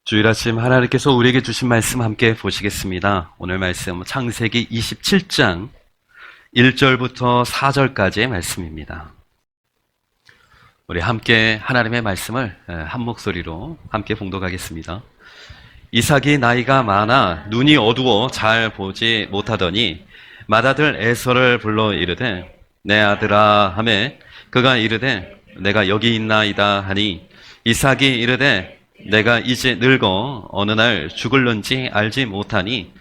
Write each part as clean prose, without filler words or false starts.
주일 아침 하나님께서 우리에게 주신 말씀 함께 보시겠습니다. 오늘 말씀 창세기 27장 1절부터 4절까지의 말씀입니다. 우리 함께 하나님의 말씀을 한 목소리로 함께 봉독하겠습니다. 이삭이 나이가 많아 눈이 어두워 잘 보지 못하더니 맏아들 에서를 불러 이르되 내 아들아 하매 그가 이르되 내가 여기 있나이다 하니 이삭이 이르되 내가 이제 늙어 어느 날 죽을런지 알지 못하니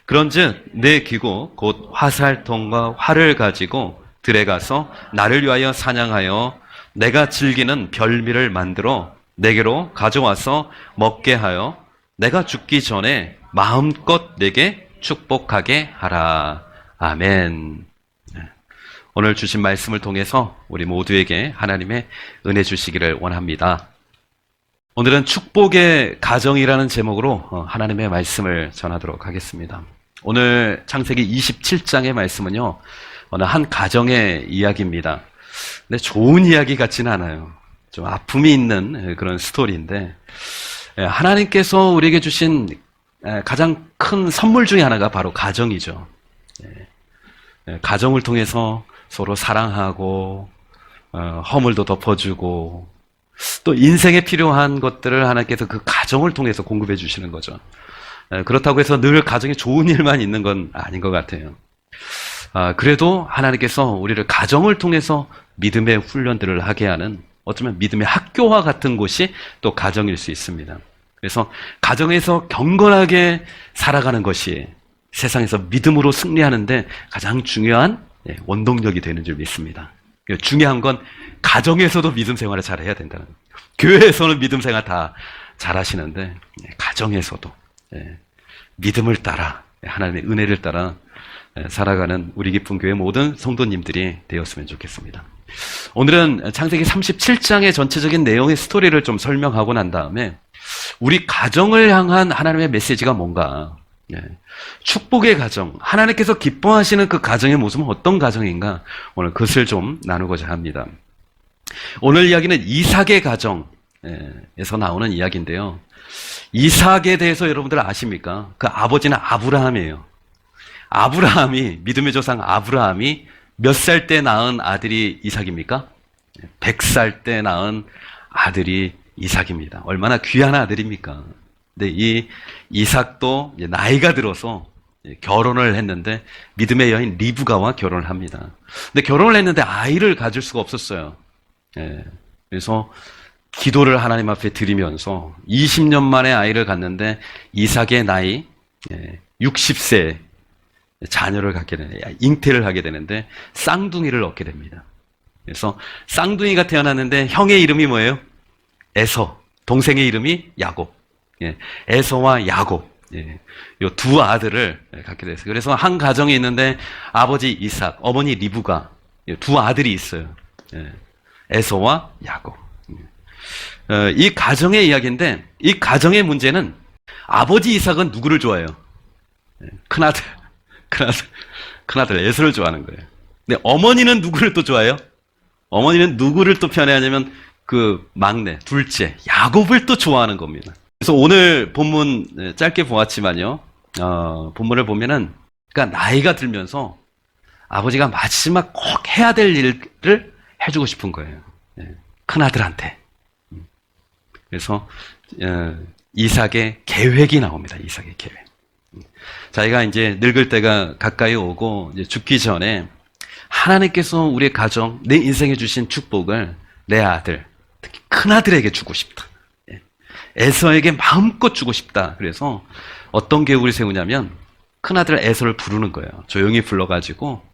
그런즉 내 기구 곧 화살통과 활을 가지고 들에 가서 나를 위하여 사냥하여 내가 즐기는 별미를 만들어 내게로 가져와서 먹게 하여 내가 죽기 전에 마음껏 내게 축복하게 하라. 아멘. 오늘 주신 말씀을 통해서 우리 모두에게 하나님의 은혜 주시기를 원합니다. 오늘은 축복의 가정이라는 제목으로 하나님의 말씀을 전하도록 하겠습니다. 오늘 창세기 27장의 말씀은요, 어느 한 가정의 이야기입니다. 근데 좋은 이야기 같지는 않아요. 좀 아픔이 있는 그런 스토리인데, 하나님께서 우리에게 주신 가장 큰 선물 중에 하나가 바로 가정이죠. 가정을 통해서 서로 사랑하고 허물도 덮어주고 또 인생에 필요한 것들을 하나님께서 그 가정을 통해서 공급해 주시는 거죠. 그렇다고 해서 늘 가정에 좋은 일만 있는 건 아닌 것 같아요. 그래도 하나님께서 우리를 가정을 통해서 믿음의 훈련들을 하게 하는 어쩌면 믿음의 학교와 같은 곳이 또 가정일 수 있습니다. 그래서 가정에서 경건하게 살아가는 것이 세상에서 믿음으로 승리하는데 가장 중요한 원동력이 되는 줄 믿습니다. 중요한 건 가정에서도 믿음 생활을 잘 해야 된다는 거예요. 교회에서는 믿음 생활 다 잘 하시는데 가정에서도 믿음을 따라 하나님의 은혜를 따라 살아가는 우리 기쁨 교회 모든 성도님들이 되었으면 좋겠습니다. 오늘은 창세기 37장의 전체적인 내용의 스토리를 좀 설명하고 난 다음에 우리 가정을 향한 하나님의 메시지가 뭔가, 축복의 가정, 하나님께서 기뻐하시는 그 가정의 모습은 어떤 가정인가, 오늘 그것을 좀 나누고자 합니다. 오늘 이야기는 이삭의 가정에서 나오는 이야기인데요. 이삭에 대해서 여러분들 아십니까? 그 아버지는 아브라함이에요. 아브라함이, 믿음의 조상 아브라함이 몇 살 때 낳은 아들이 이삭입니까? 100살 때 낳은 아들이 이삭입니다. 얼마나 귀한 아들입니까? 근데 이 이삭도 나이가 들어서 결혼을 했는데 믿음의 여인 리브가와 결혼을 합니다. 근데 결혼을 했는데 아이를 가질 수가 없었어요. 그래서 기도를 하나님 앞에 드리면서 20년 만에 아이를 갖는데 이삭의 나이 60세 자녀를 갖게 되는, 잉태를 하게 되는데 쌍둥이를 얻게 됩니다. 그래서 쌍둥이가 태어났는데 형의 이름이 뭐예요? 에서, 동생의 이름이 야곱. 에서와 야곱. 이 두 아들을 갖게 됐어요. 그래서 한 가정이 있는데 아버지 이삭, 어머니 리브가 두 아들이 있어요. 에서와 야곱. 이 가정의 이야기인데 이 가정의 문제는 아버지 이삭은 누구를 좋아해요? 큰아들 에서를 좋아하는 거예요. 근데 어머니는 누구를 또 좋아해요? 어머니는 누구를 또 편애하냐면 그 막내, 둘째, 야곱을 또 좋아하는 겁니다. 그래서 오늘 본문 짧게 보았지만요. 본문을 보면은, 그러니까 나이가 들면서 아버지가 마지막 꼭 해야 될 일을 해주고 싶은 거예요. 큰아들한테. 그래서 이삭의 계획이 나옵니다. 이삭의 계획. 자기가 이제 늙을 때가 가까이 오고 이제 죽기 전에 하나님께서 우리의 가정, 내 인생에 주신 축복을 내 아들, 특히 큰아들에게 주고 싶다. 에서에게 마음껏 주고 싶다. 그래서 어떤 계획을 세우냐면 큰아들 에서를 부르는 거예요. 조용히 불러가지고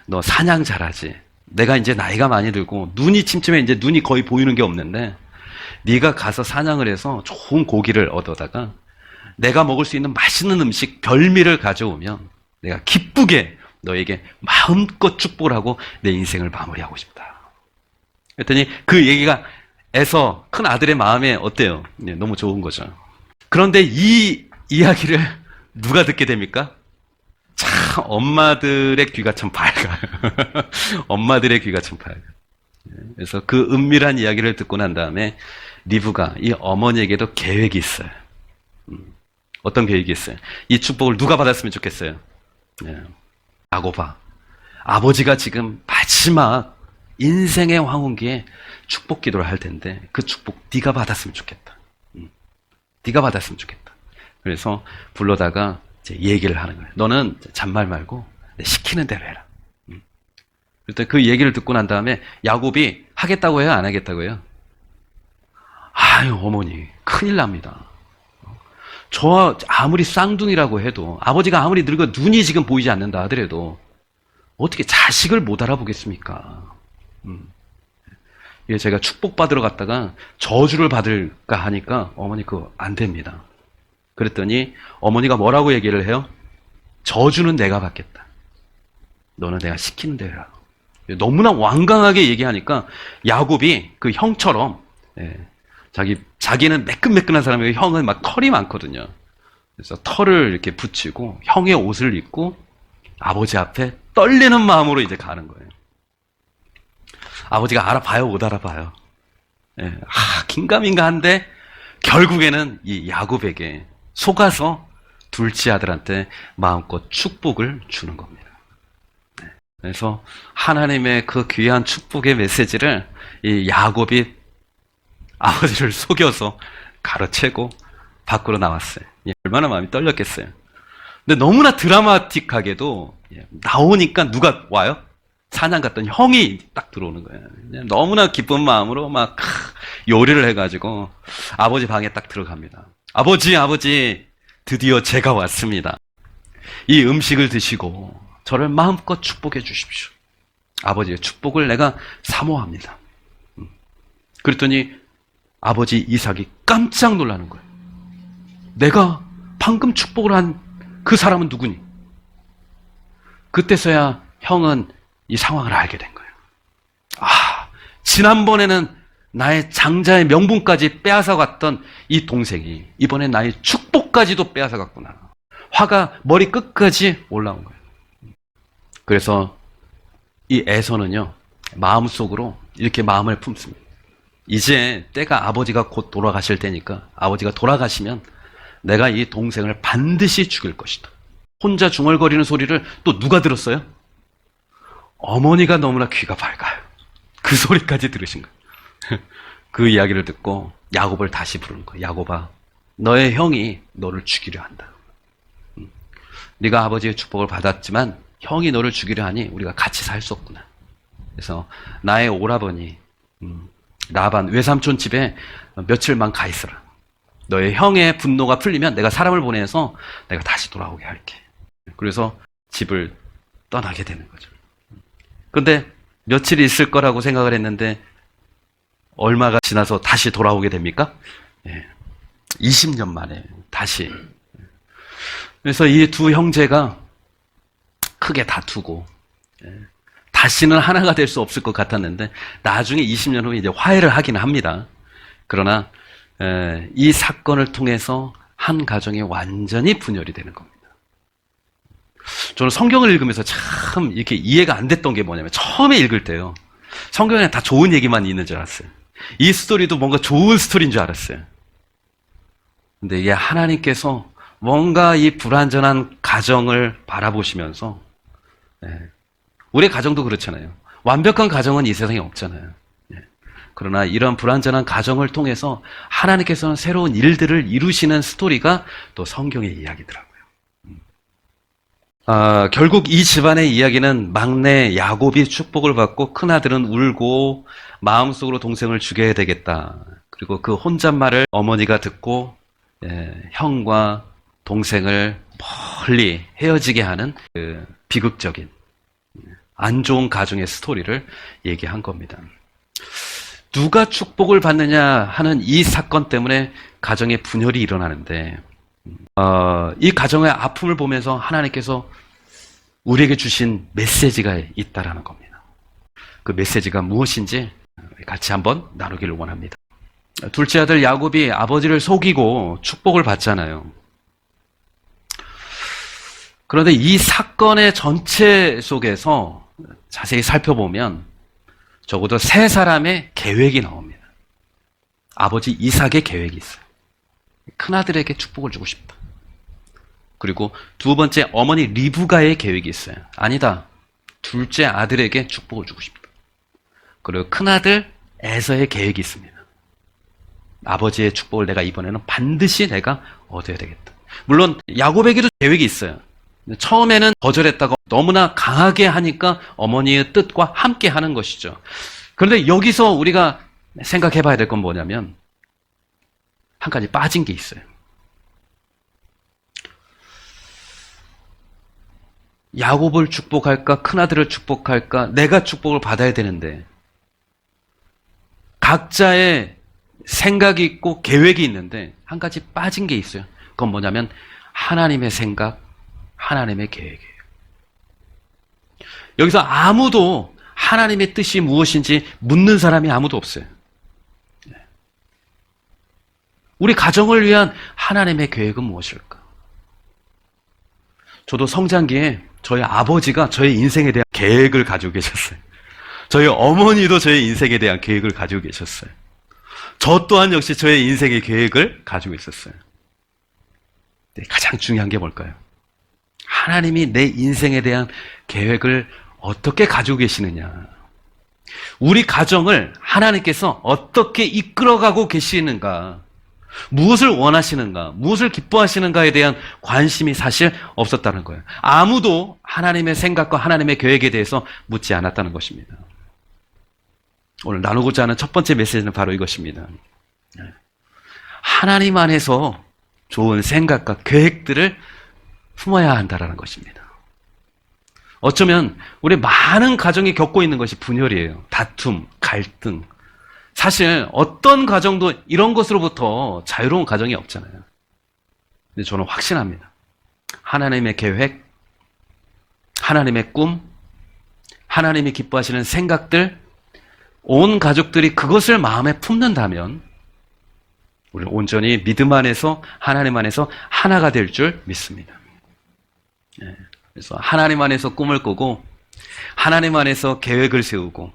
너 사냥 잘하지. 내가 이제 나이가 많이 들고 눈이 침침해 이제 눈이 거의 보이는 게 없는데 네가 가서 사냥을 해서 좋은 고기를 얻어다가 내가 먹을 수 있는 맛있는 음식 별미를 가져오면 내가 기쁘게 너에게 마음껏 축복을 하고 내 인생을 마무리하고 싶다. 그랬더니 그 얘기가 에서 큰 아들의 마음에 어때요? 너무 좋은 거죠. 그런데 이 이야기를 누가 듣게 됩니까? 참 엄마들의 귀가 참 밝아요. 엄마들의 귀가 참 밝아요. 그래서 그 은밀한 이야기를 듣고 난 다음에 리브가 이 어머니에게도 계획이 있어요. 어떤 계획이 있어요? 이 축복을 누가 받았으면 좋겠어요? 예. 야곱아, 아버지가 지금 마지막 인생의 황혼기에 축복 기도를 할 텐데 그 축복 네가 받았으면 좋겠다. 네가 받았으면 좋겠다. 그래서 불러다가 이제 얘기를 하는 거예요. 너는 잔말 말고 시키는 대로 해라. 그때 그 얘기를 듣고 난 다음에 야곱이 하겠다고 해요? 안 하겠다고 해요? 아유, 어머니, 큰일 납니다. 저 아무리 쌍둥이라고 해도 아버지가 아무리 늙어 눈이 지금 보이지 않는다 하더라도 어떻게 자식을 못 알아보겠습니까? 제가 축복받으러 갔다가 저주를 받을까 하니까 어머니 그거 안 됩니다. 그랬더니 어머니가 뭐라고 얘기를 해요? 저주는 내가 받겠다. 너는 내가 시키는 대로 해라. 너무나 완강하게 얘기하니까 야곱이 그 형처럼 자기는 매끈매끈한 사람이고 형은 막 털이 많거든요. 그래서 털을 이렇게 붙이고 형의 옷을 입고 아버지 앞에 떨리는 마음으로 이제 가는 거예요. 아버지가 알아봐요, 못 알아봐요? 긴가민가한데 결국에는 이 야곱에게 속아서 둘째 아들한테 마음껏 축복을 주는 겁니다. 그래서 하나님의 그 귀한 축복의 메시지를 이 야곱이 아버지를 속여서 가로채고 밖으로 나왔어요. 얼마나 마음이 떨렸겠어요. 근데 너무나 드라마틱하게도 나오니까 누가 와요? 사냥 갔던 형이 딱 들어오는 거예요. 너무나 기쁜 마음으로 막 요리를 해가지고 아버지 방에 딱 들어갑니다. 아버지, 드디어 제가 왔습니다. 이 음식을 드시고 저를 마음껏 축복해 주십시오. 아버지의 축복을 내가 사모합니다. 그랬더니 아버지 이삭이 깜짝 놀라는 거예요. 내가 방금 축복을 한 그 사람은 누구니? 그때서야 형은 이 상황을 알게 된 거예요. 지난번에는 나의 장자의 명분까지 빼앗아 갔던 이 동생이 이번엔 나의 축복까지도 빼앗아 갔구나. 화가 머리 끝까지 올라온 거예요. 그래서 이 에서는요, 마음속으로 이렇게 마음을 품습니다. 이제 때가 아버지가 곧 돌아가실 때니까 아버지가 돌아가시면 내가 이 동생을 반드시 죽일 것이다. 혼자 중얼거리는 소리를 또 누가 들었어요? 어머니가 너무나 귀가 밝아요. 그 소리까지 들으신 거예요. 그 이야기를 듣고 야곱을 다시 부르는 거예요. 야곱아, 너의 형이 너를 죽이려 한다. 네가 아버지의 축복을 받았지만 형이 너를 죽이려 하니 우리가 같이 살 수 없구나. 그래서 나의 오라버니 라반 외삼촌 집에 며칠만 가 있어라. 너의 형의 분노가 풀리면 내가 사람을 보내서 내가 다시 돌아오게 할게. 그래서 집을 떠나게 되는 거죠. 근데 며칠 있을 거라고 생각을 했는데 얼마가 지나서 다시 돌아오게 됩니까? 20년 만에 다시. 그래서 이 두 형제가 크게 다투고 다시는 하나가 될 수 없을 것 같았는데 나중에 20년 후에 이제 화해를 하긴 합니다. 그러나 이 사건을 통해서 한 가정이 완전히 분열이 되는 겁니다. 저는 성경을 읽으면서 참 이렇게 이해가 안 됐던 게 뭐냐면 처음에 읽을 때요. 성경에 다 좋은 얘기만 있는 줄 알았어요. 이 스토리도 뭔가 좋은 스토리인 줄 알았어요. 근데 이게 하나님께서 뭔가 이 불완전한 가정을 바라보시면서 우리 가정도 그렇잖아요. 완벽한 가정은 이 세상에 없잖아요. 그러나 이런 불완전한 가정을 통해서 하나님께서는 새로운 일들을 이루시는 스토리가 또 성경의 이야기더라고요. 결국 이 집안의 이야기는 막내 야곱이 축복을 받고 큰아들은 울고 마음속으로 동생을 죽여야 되겠다. 그리고 그 혼잣말을 어머니가 듣고 형과 동생을 멀리 헤어지게 하는 그 비극적인 안 좋은 가정의 스토리를 얘기한 겁니다. 누가 축복을 받느냐 하는 이 사건 때문에 가정의 분열이 일어나는데 이 가정의 아픔을 보면서 하나님께서 우리에게 주신 메시지가 있다라는 겁니다. 그 메시지가 무엇인지 같이 한번 나누기를 원합니다. 둘째 아들 야곱이 아버지를 속이고 축복을 받잖아요. 그런데 이 사건의 전체 속에서 자세히 살펴보면 적어도 세 사람의 계획이 나옵니다. 아버지 이삭의 계획이 있어요. 큰아들에게 축복을 주고 싶다. 그리고 두 번째, 어머니 리브가의 계획이 있어요. 아니다. 둘째 아들에게 축복을 주고 싶다. 그리고 큰아들 에서의 계획이 있습니다. 아버지의 축복을 내가 이번에는 반드시 내가 얻어야 되겠다. 물론 야곱에게도 계획이 있어요. 처음에는 거절했다가 너무나 강하게 하니까 어머니의 뜻과 함께 하는 것이죠. 그런데 여기서 우리가 생각해 봐야 될 건 뭐냐면 한 가지 빠진 게 있어요. 야곱을 축복할까? 큰아들을 축복할까? 내가 축복을 받아야 되는데 각자의 생각이 있고 계획이 있는데 한 가지 빠진 게 있어요. 그건 뭐냐면 하나님의 생각, 하나님의 계획이에요. 여기서 아무도 하나님의 뜻이 무엇인지 묻는 사람이 아무도 없어요. 우리 가정을 위한 하나님의 계획은 무엇일까? 저도 성장기에 저희 아버지가 저의 인생에 대한 계획을 가지고 계셨어요. 저희 어머니도 저의 인생에 대한 계획을 가지고 계셨어요. 저 또한 역시 저의 인생의 계획을 가지고 있었어요. 가장 중요한 게 뭘까요? 하나님이 내 인생에 대한 계획을 어떻게 가지고 계시느냐. 우리 가정을 하나님께서 어떻게 이끌어가고 계시는가. 무엇을 원하시는가, 무엇을 기뻐하시는가에 대한 관심이 사실 없었다는 거예요. 아무도 하나님의 생각과 하나님의 계획에 대해서 묻지 않았다는 것입니다. 오늘 나누고자 하는 첫 번째 메시지는 바로 이것입니다. 하나님 안에서 좋은 생각과 계획들을 품어야 한다는 것입니다. 어쩌면 우리 많은 가정이 겪고 있는 것이 분열이에요. 다툼, 갈등. 사실 어떤 가정도 이런 것으로부터 자유로운 가정이 없잖아요. 근데 저는 확신합니다. 하나님의 계획, 하나님의 꿈, 하나님이 기뻐하시는 생각들, 온 가족들이 그것을 마음에 품는다면 우리는 온전히 믿음 안에서 하나님 안에서 하나가 될 줄 믿습니다. 그래서 하나님 안에서 꿈을 꾸고 하나님 안에서 계획을 세우고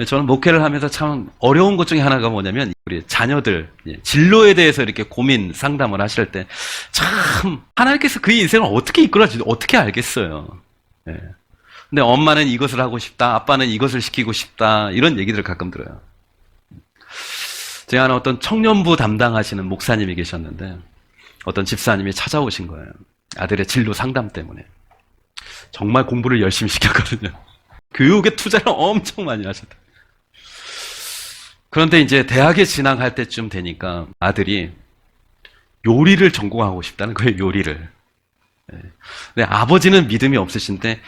저는 목회를 하면서 참 어려운 것 중에 하나가 뭐냐면 우리 자녀들 진로에 대해서 이렇게 고민 상담을 하실 때 참 하나님께서 그의 인생을 어떻게 이끌어주지 어떻게 알겠어요. 근데 엄마는 이것을 하고 싶다, 아빠는 이것을 시키고 싶다 이런 얘기들을 가끔 들어요. 제가 아는 어떤 청년부 담당하시는 목사님이 계셨는데 어떤 집사님이 찾아오신 거예요. 아들의 진로 상담 때문에. 정말 공부를 열심히 시켰거든요. 교육에 투자를 엄청 많이 하셨다. 그런데 이제 대학에 진학할 때쯤 되니까 아들이 요리를 전공하고 싶다는 거예요, 요리를. 근데 아버지는 믿음이 없으신데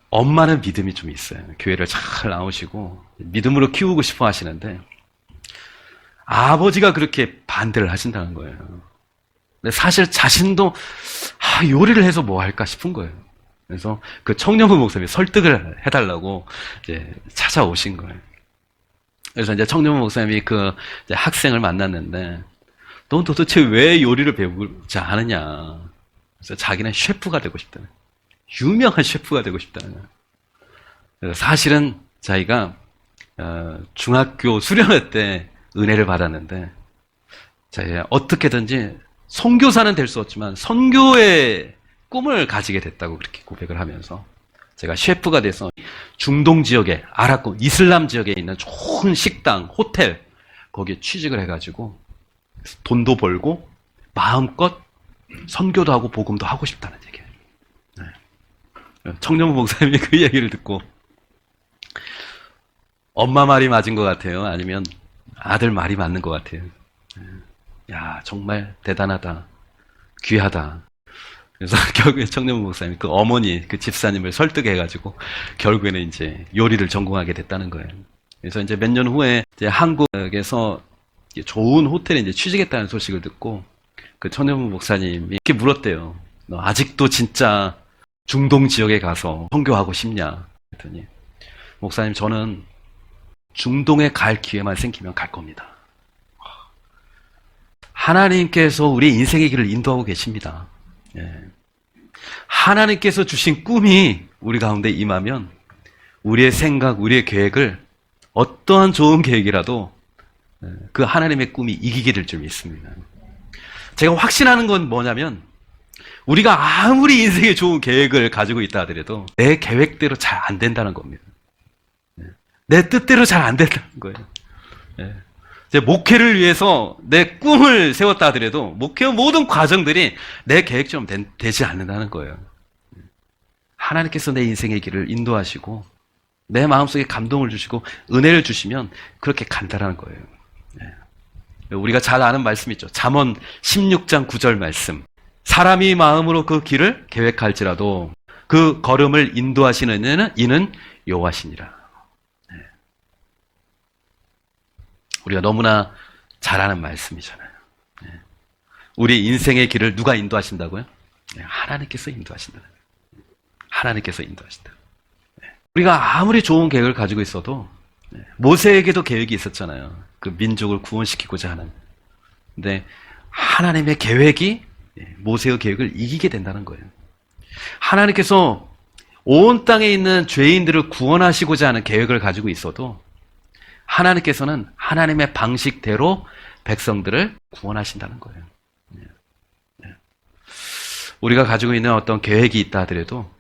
엄마는 믿음이 좀 있어요. 교회를 잘 나오시고 믿음으로 키우고 싶어 하시는데 아버지가 그렇게 반대를 하신다는 거예요. 근데 사실 자신도 요리를 해서 뭐 할까 싶은 거예요. 그래서 그 청년부 목사님이 설득을 해달라고 이제 찾아오신 거예요. 그래서 이제 청년부 목사님이 그 이제 학생을 만났는데, 넌 도대체 왜 요리를 배우지 않느냐? 그래서 자기는 셰프가 되고 싶다는, 유명한 셰프가 되고 싶다는. 그래서 사실은 자기가 중학교 수련회 때 은혜를 받았는데, 자기가 어떻게든지 선교사는 될 수 없지만 선교의 꿈을 가지게 됐다고 그렇게 고백을 하면서 제가 셰프가 돼서 중동 지역에 아랍권 이슬람 지역에 있는 좋은 식당, 호텔 거기에 취직을 해가지고 돈도 벌고 마음껏 선교도 하고 복음도 하고 싶다는 얘기예요. 청년부 목사님이 그 얘기를 듣고 엄마 말이 맞은 것 같아요? 아니면 아들 말이 맞는 것 같아요? 야, 정말 대단하다. 귀하다. 그래서 결국에 청년부 목사님이 그 어머니, 그 집사님을 설득해가지고 결국에는 이제 요리를 전공하게 됐다는 거예요. 그래서 이제 몇 년 후에 이제 한국에서 좋은 호텔에 이제 취직했다는 소식을 듣고 그 청년부 목사님이 이렇게 물었대요. 너 아직도 진짜 중동 지역에 가서 선교하고 싶냐? 그랬더니 목사님, 저는 중동에 갈 기회만 생기면 갈 겁니다. 하나님께서 우리 인생의 길을 인도하고 계십니다. 하나님께서 주신 꿈이 우리 가운데 임하면 우리의 생각, 우리의 계획을 어떠한 좋은 계획이라도 그 하나님의 꿈이 이기게 될 줄 믿습니다. 제가 확신하는 건 뭐냐면 우리가 아무리 인생에 좋은 계획을 가지고 있다 하더라도 내 계획대로 잘 안 된다는 겁니다. 내 뜻대로 잘 안 된다는 거예요. 제 목회를 위해서 내 꿈을 세웠다 하더라도 목회의 모든 과정들이 내 계획처럼 되지 않는다는 거예요. 하나님께서 내 인생의 길을 인도하시고 내 마음속에 감동을 주시고 은혜를 주시면 그렇게 간다라는 거예요. 우리가 잘 아는 말씀 있죠. 잠언 16장 9절 말씀. 사람이 마음으로 그 길을 계획할지라도 그 걸음을 인도하시는 이는 여호와시니라. 우리가 너무나 잘 아는 말씀이잖아요. 우리 인생의 길을 누가 인도하신다고요? 하나님께서 인도하신다. 하나님께서 인도하신다. 우리가 아무리 좋은 계획을 가지고 있어도 모세에게도 계획이 있었잖아요. 그 민족을 구원시키고자 하는. 근데 하나님의 계획이 모세의 계획을 이기게 된다는 거예요. 하나님께서 온 땅에 있는 죄인들을 구원하시고자 하는 계획을 가지고 있어도 하나님께서는 하나님의 방식대로 백성들을 구원하신다는 거예요. 우리가 가지고 있는 어떤 계획이 있다 하더라도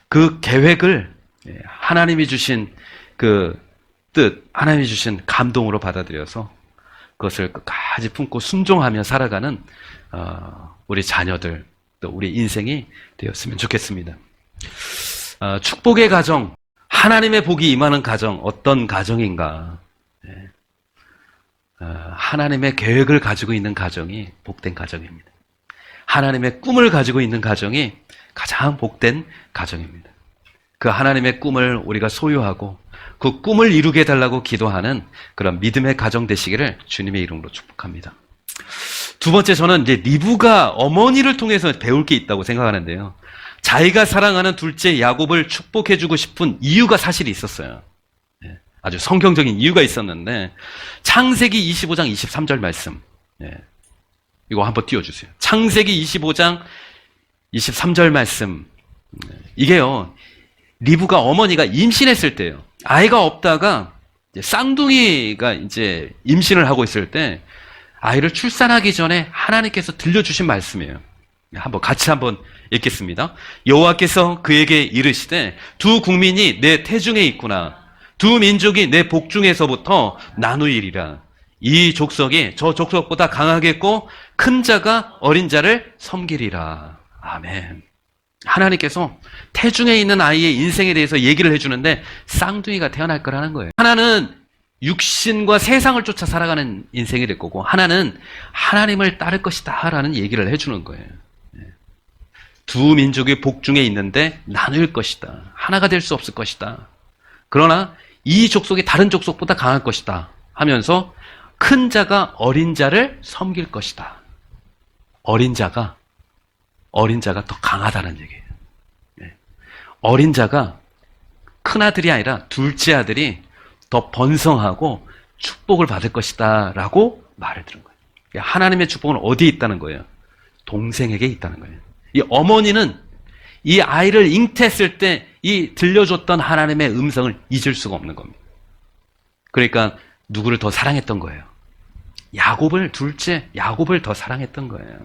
그 계획을 하나님이 주신 그 뜻, 하나님이 주신 감동으로 받아들여서 그것을 끝까지 품고 순종하며 살아가는 우리 자녀들, 또 우리 인생이 되었으면 좋겠습니다. 축복의 가정, 하나님의 복이 임하는 가정, 어떤 가정인가? 하나님의 계획을 가지고 있는 가정이 복된 가정입니다. 하나님의 꿈을 가지고 있는 가정이 가장 복된 가정입니다. 그 하나님의 꿈을 우리가 소유하고 그 꿈을 이루게 해달라고 기도하는 그런 믿음의 가정 되시기를 주님의 이름으로 축복합니다. 두 번째, 저는 이제 리브가 어머니를 통해서 배울 게 있다고 생각하는데요. 자기가 사랑하는 둘째 야곱을 축복해주고 싶은 이유가 사실 있었어요. 아주 성경적인 이유가 있었는데, 창세기 25장 23절 말씀. 이거 한번 띄워주세요. 창세기 25장 23절 말씀. 이게요, 리브가 어머니가 임신했을 때예요. 아이가 없다가 쌍둥이가 이제 임신을 하고 있을 때 아이를 출산하기 전에 하나님께서 들려주신 말씀이에요. 같이 한번 읽겠습니다. 여호와께서 그에게 이르시되 두 국민이 내 태중에 있구나. 두 민족이 내 복중에서부터 나누이리라. 이 족속이 저 족속보다 강하겠고 큰 자가 어린 자를 섬기리라. 아멘. 하나님께서 태중에 있는 아이의 인생에 대해서 얘기를 해주는데 쌍둥이가 태어날 거라는 거예요. 하나는 육신과 세상을 쫓아 살아가는 인생이 될 거고 하나는 하나님을 따를 것이다 라는 얘기를 해주는 거예요. 두 민족이 복중에 있는데 나눌 것이다. 하나가 될 수 없을 것이다. 그러나 이 족속이 다른 족속보다 강할 것이다 하면서 큰 자가 어린 자를 섬길 것이다. 어린 자가 더 강하다는 얘기예요. 어린 자가 큰 아들이 아니라 둘째 아들이 더 번성하고 축복을 받을 것이다 라고 말을 들은 거예요. 하나님의 축복은 어디에 있다는 거예요? 동생에게 있다는 거예요. 이 어머니는 이 아이를 잉태했을 때 이 들려줬던 하나님의 음성을 잊을 수가 없는 겁니다. 그러니까 누구를 더 사랑했던 거예요? 둘째 야곱을 더 사랑했던 거예요.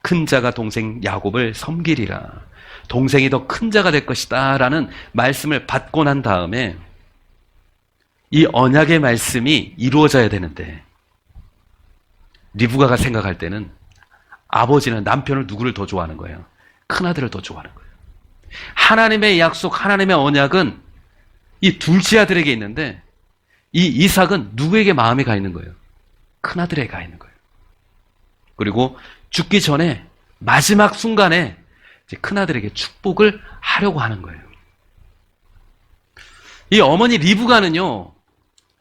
큰 자가 동생 야곱을 섬기리라. 동생이 더 큰 자가 될 것이다 라는 말씀을 받고 난 다음에 이 언약의 말씀이 이루어져야 되는데 리브가가 생각할 때는 아버지는 남편을 누구를 더 좋아하는 거예요? 큰아들을 더 좋아하는 거예요. 하나님의 약속, 하나님의 언약은 이 둘째 아들에게 있는데 이 이삭은 누구에게 마음이 가 있는 거예요? 큰아들에게 가 있는 거예요. 그리고 죽기 전에 마지막 순간에 이제 큰아들에게 축복을 하려고 하는 거예요. 이 어머니 리브가는요,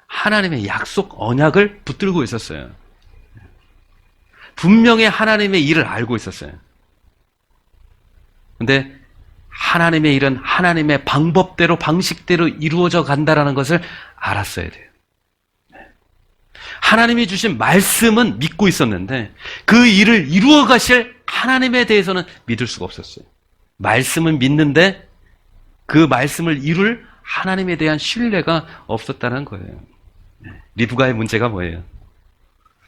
하나님의 약속 언약을 붙들고 있었어요. 분명히 하나님의 일을 알고 있었어요. 근데 하나님의 일은 하나님의 방법대로 방식대로 이루어져 간다라는 것을 알았어야 돼요. 하나님이 주신 말씀은 믿고 있었는데 그 일을 이루어 가실 하나님에 대해서는 믿을 수가 없었어요. 말씀은 믿는데 그 말씀을 이룰 하나님에 대한 신뢰가 없었다는 거예요. 리브가의 문제가 뭐예요?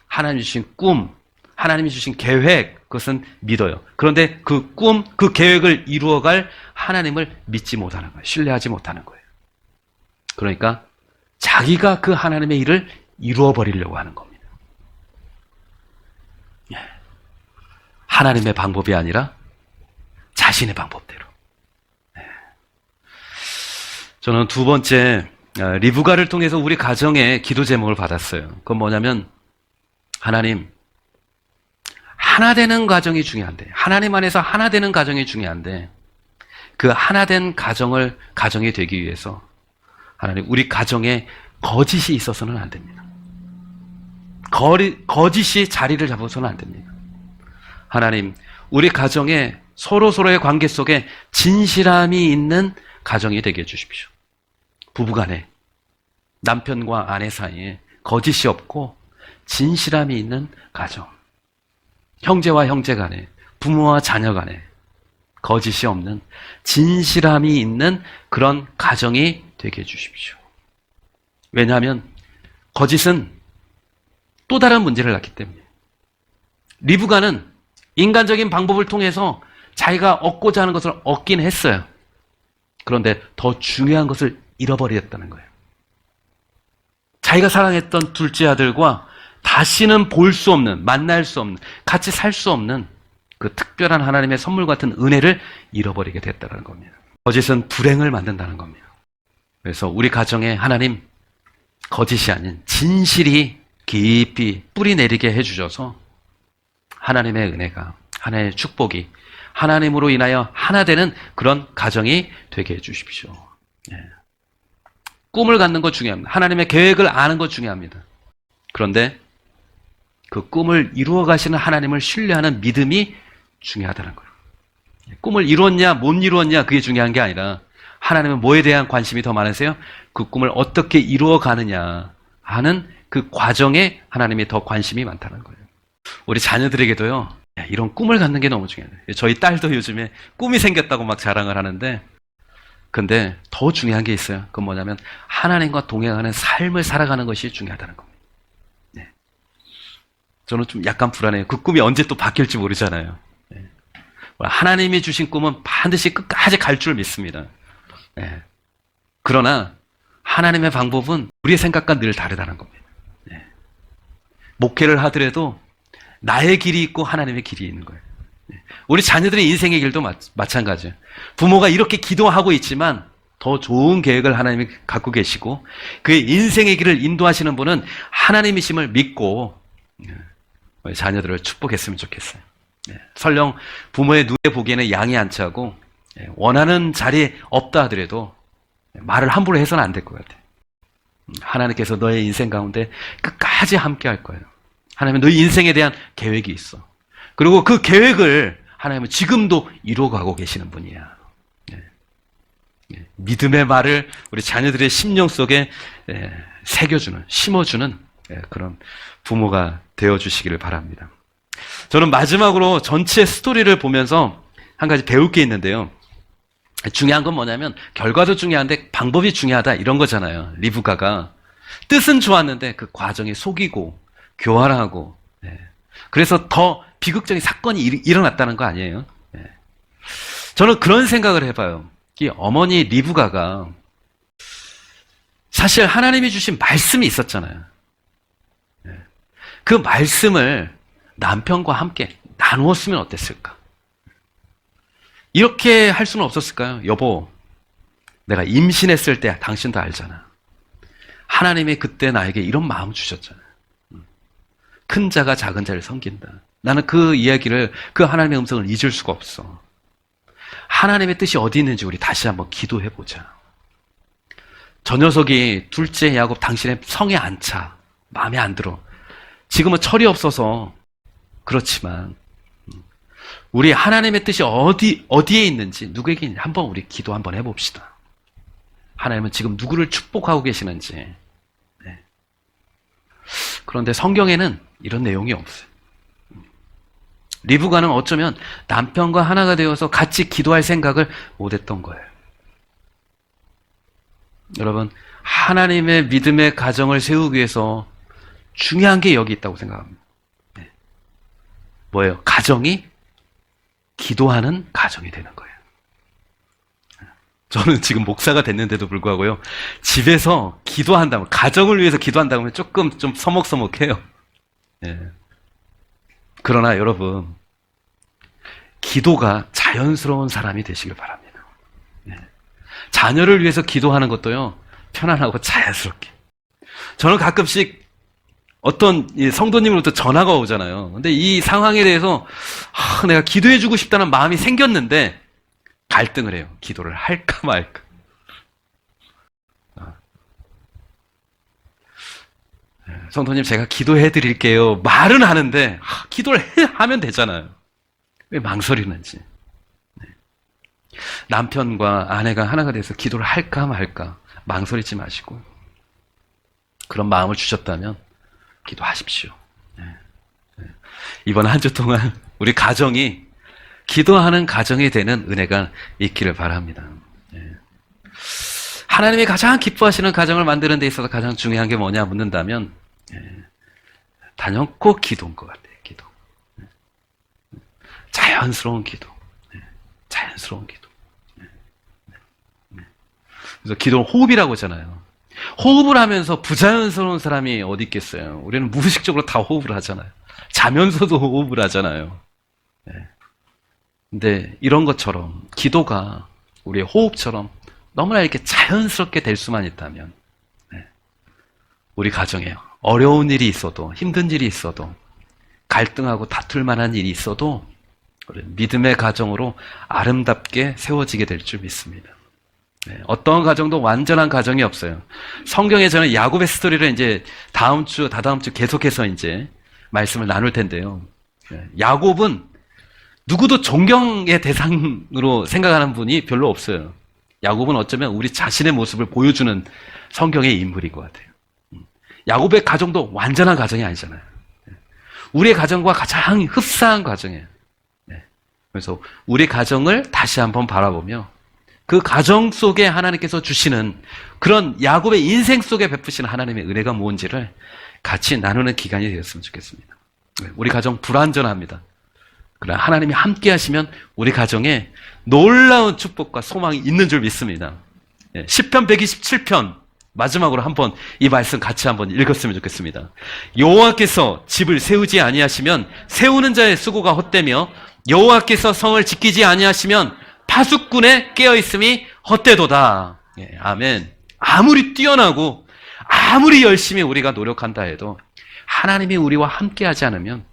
하나님 주신 꿈, 하나님이 주신 계획, 그것은 믿어요. 그런데 그 꿈, 그 계획을 이루어갈 하나님을 믿지 못하는 거예요. 신뢰하지 못하는 거예요. 그러니까 자기가 그 하나님의 일을 이루어버리려고 하는 겁니다. 하나님의 방법이 아니라 자신의 방법대로. 저는 두 번째, 리브가를 통해서 우리 가정의 기도 제목을 받았어요. 그건 뭐냐면, 하나님, 하나 되는 가정이 중요한데, 하나님 안에서 하나 되는 가정이 중요한데, 그 하나 된 가정이 되기 위해서, 하나님, 우리 가정에 거짓이 있어서는 안 됩니다. 거짓이 자리를 잡아서는 안 됩니다. 하나님, 우리 가정에 서로서로의 관계 속에 진실함이 있는 가정이 되게 해주십시오. 부부간에, 남편과 아내 사이에 거짓이 없고 진실함이 있는 가정. 형제와 형제 간에, 부모와 자녀 간에 거짓이 없는 진실함이 있는 그런 가정이 되게 해주십시오. 왜냐하면 거짓은 또 다른 문제를 낳기 때문에. 리브가는 인간적인 방법을 통해서 자기가 얻고자 하는 것을 얻긴 했어요. 그런데 더 중요한 것을 잃어버렸다는 거예요. 자기가 사랑했던 둘째 아들과 다시는 볼 수 없는, 만날 수 없는, 같이 살 수 없는 그 특별한 하나님의 선물 같은 은혜를 잃어버리게 됐다는 겁니다. 거짓은 불행을 만든다는 겁니다. 그래서 우리 가정에 하나님, 거짓이 아닌 진실이 깊이 뿌리 내리게 해주셔서 하나님의 은혜가, 하나님의 축복이 하나님으로 인하여 하나 되는 그런 가정이 되게 해주십시오. 꿈을 갖는 것 중요합니다. 하나님의 계획을 아는 것 중요합니다. 그런데 그 꿈을 이루어 가시는 하나님을 신뢰하는 믿음이 중요하다는 거예요. 꿈을 이루었냐 못 이루었냐 그게 중요한 게 아니라 하나님은 뭐에 대한 관심이 더 많으세요? 그 꿈을 어떻게 이루어 가느냐 하는 그 과정에 하나님이 더 관심이 많다는 거예요. 우리 자녀들에게도요, 이런 꿈을 갖는 게 너무 중요해요. 저희 딸도 요즘에 꿈이 생겼다고 막 자랑을 하는데, 근데 더 중요한 게 있어요. 그건 뭐냐면 하나님과 동행하는 삶을 살아가는 것이 중요하다는 겁니다. 네. 저는 좀 약간 불안해요. 그 꿈이 언제 또 바뀔지 모르잖아요. 네. 하나님이 주신 꿈은 반드시 끝까지 갈 줄 믿습니다. 네. 그러나 하나님의 방법은 우리의 생각과 늘 다르다는 겁니다. 네. 목회를 하더라도 나의 길이 있고 하나님의 길이 있는 거예요. 우리 자녀들의 인생의 길도 마찬가지예요. 부모가 이렇게 기도하고 있지만 더 좋은 계획을 하나님이 갖고 계시고 그의 인생의 길을 인도하시는 분은 하나님이심을 믿고 우리 자녀들을 축복했으면 좋겠어요. 설령 부모의 눈에 보기에는 양이 안 차고 원하는 자리에 없다 하더라도 말을 함부로 해서는 안 될 것 같아요. 하나님께서 너의 인생 가운데 끝까지 함께 할 거예요. 하나님은 너희 인생에 대한 계획이 있어. 그리고 그 계획을 하나님은 지금도 이루어가고 계시는 분이야. 믿음의 말을 우리 자녀들의 심령 속에 새겨주는, 심어주는 그런 부모가 되어주시기를 바랍니다. 저는 마지막으로 전체 스토리를 보면서 한 가지 배울 게 있는데요. 중요한 건 뭐냐면 결과도 중요한데 방법이 중요하다 이런 거잖아요. 리브가가 뜻은 좋았는데 그 과정이 속이고 교활하고 그래서 더 비극적인 사건이 일어났다는 거 아니에요. 저는 그런 생각을 해봐요. 이 어머니 리브가가 사실 하나님이 주신 말씀이 있었잖아요. 그 말씀을 남편과 함께 나누었으면 어땠을까? 이렇게 할 수는 없었을까요? 여보, 내가 임신했을 때 당신도 알잖아. 하나님이 그때 나에게 이런 마음 주셨잖아요. 큰 자가 작은 자를 섬긴다. 나는 그 이야기를, 그 하나님의 음성을 잊을 수가 없어. 하나님의 뜻이 어디 있는지 우리 다시 한번 기도해보자. 저 녀석이 둘째 야곱 당신의 성에 안 차. 마음에 안 들어. 지금은 철이 없어서 그렇지만 우리 하나님의 뜻이 어디에 있는지 누구에게 있는지 한번 우리 기도 한번 해봅시다. 하나님은 지금 누구를 축복하고 계시는지. 네. 그런데 성경에는 이런 내용이 없어요. 리브가는 어쩌면 남편과 하나가 되어서 같이 기도할 생각을 못했던 거예요. 여러분, 하나님의 믿음의 가정을 세우기 위해서 중요한 게 여기 있다고 생각합니다. 네. 뭐예요? 가정이 기도하는 가정이 되는 거예요. 저는 지금 목사가 됐는데도 불구하고요, 집에서 기도한다면, 가정을 위해서 기도한다면 조금 좀 서먹서먹해요. 네. 그러나 여러분, 기도가 자연스러운 사람이 되시길 바랍니다. 네. 자녀를 위해서 기도하는 것도요, 편안하고 자연스럽게. 저는 가끔씩 어떤 성도님으로부터 전화가 오잖아요. 근데 이 상황에 대해서 내가 기도해주고 싶다는 마음이 생겼는데 갈등을 해요. 기도를 할까 말까. 성도님, 제가 기도해 드릴게요. 말은 하는데 기도를 하면 되잖아요. 왜 망설이는지. 남편과 아내가 하나가 돼서 기도를 할까 말까 망설이지 마시고, 그런 마음을 주셨다면 기도하십시오. 이번 한 주 동안 우리 가정이 기도하는 가정이 되는 은혜가 있기를 바랍니다. 하나님이 가장 기뻐하시는 가정을 만드는 데 있어서 가장 중요한 게 뭐냐 묻는다면 단연코 기도인 것 같아요. 기도. 자연스러운 기도. 자연스러운 기도. 그래서 기도는 호흡이라고 하잖아요. 호흡을 하면서 부자연스러운 사람이 어디 있겠어요? 우리는 무의식적으로 다 호흡을 하잖아요. 자면서도 호흡을 하잖아요. 근데 이런 것처럼 기도가 우리의 호흡처럼 너무나 이렇게 자연스럽게 될 수만 있다면, 우리 가정에 어려운 일이 있어도, 힘든 일이 있어도, 갈등하고 다툴 만한 일이 있어도 믿음의 가정으로 아름답게 세워지게 될 줄 믿습니다. 어떤 가정도 완전한 가정이 없어요. 성경에 저는 야곱의 스토리를 이제 다음 주, 다다음 주 계속해서 이제 말씀을 나눌 텐데요. 야곱은 누구도 존경의 대상으로 생각하는 분이 별로 없어요. 야곱은 어쩌면 우리 자신의 모습을 보여주는 성경의 인물인 것 같아요. 야곱의 가정도 완전한 가정이 아니잖아요. 우리의 가정과 가장 흡사한 가정이에요. 그래서 우리 가정을 다시 한번 바라보며 그 가정 속에 하나님께서 주시는 그런 야곱의 인생 속에 베푸시는 하나님의 은혜가 뭔지를 같이 나누는 기간이 되었으면 좋겠습니다. 우리 가정 불완전합니다. 그러나 하나님이 함께 하시면 우리 가정에 놀라운 축복과 소망이 있는 줄 믿습니다. 시편 127편 마지막으로 한번 이 말씀 같이 한번 읽었으면 좋겠습니다. 여호와께서 집을 세우지 아니하시면 세우는 자의 수고가 헛되며 여호와께서 성을 지키지 아니하시면 파수꾼의 깨어있음이 헛되도다. 아멘. 아무리 뛰어나고 아무리 열심히 우리가 노력한다 해도 하나님이 우리와 함께하지 않으면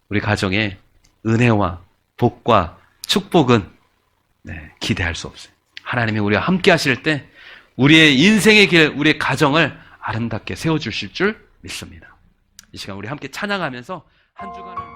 우리 가정에 은혜와 복과 축복은 기대할 수 없어요. 하나님이 우리와 함께 하실 때 우리의 인생의 길, 우리의 가정을 아름답게 세워주실 줄 믿습니다. 이 시간 우리 함께 찬양하면서 한 주간을